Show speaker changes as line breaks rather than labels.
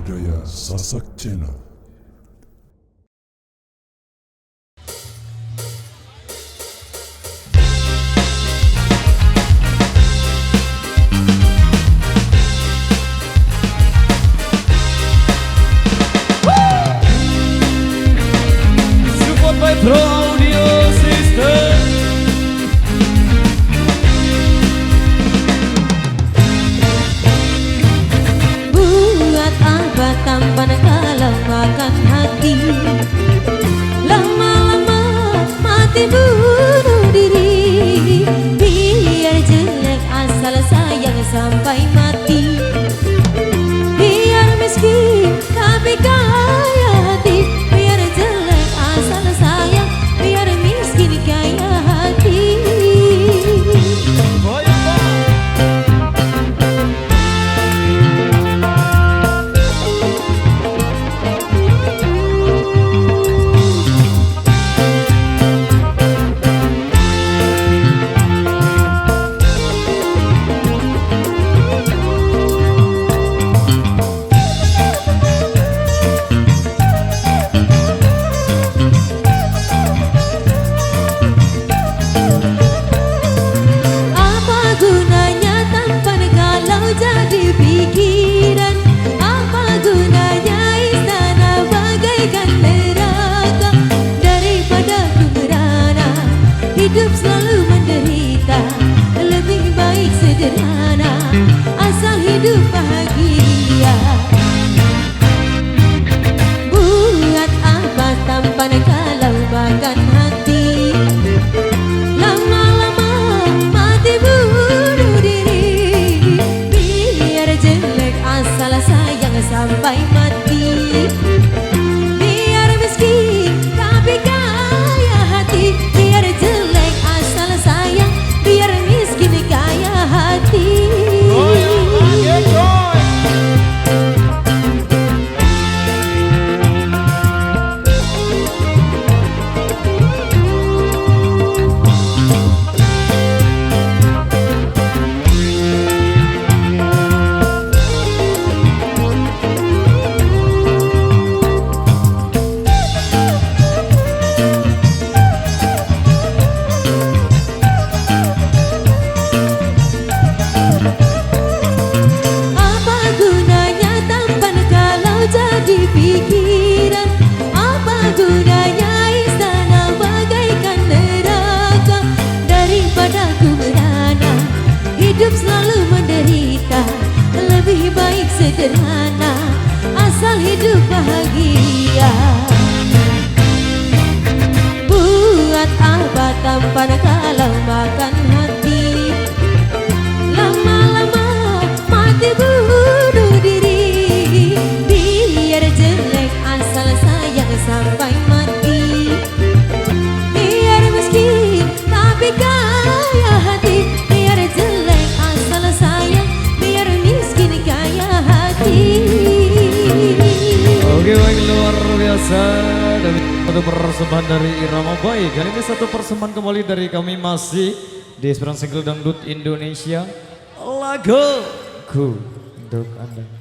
Budaya Sasak Channel.
Support by Pro Audio System.
Buat apa tampan kalau makan hati, lama-lama mati bunuh diri. Biar jelek asal sayang sampai mati, biar miskin tapi kaya hati. Biar jelek asal sayang, biar miskin kaya hati. Jadi pikiran, apa gunanya istana bagaikan neraka. Daripada ku merana, hidup selalu menderita. Lebih baik sederhana, asal hidup bahagia. Buat apa tampan kalau makan hati, lama-lama mati bunuh diri. Asal sayang sampai mati, biar miskin tapi kaya hati. Biar jelek asal sayang, biar miskin kaya hati. Jadi pikiran, apa gunanya istana bagaikan neraka. Daripada ku merana, hidup selalu menderita. Lebih baik sederhana, asal hidup bahagia. Buat apa tampan kalau makan hati, lama-lama mati bunuh diri. Sampai mati, biar miskin tapi kaya hati. Biar jelek asal sayang, biar miskin kaya hati.
Oke, baik, luar biasa. Dan satu persembahan dari Irama Baik. Kali ini satu persembahan kembali dari kami masih di Esperance Single Dangdut Indonesia. Lagu untuk Anda.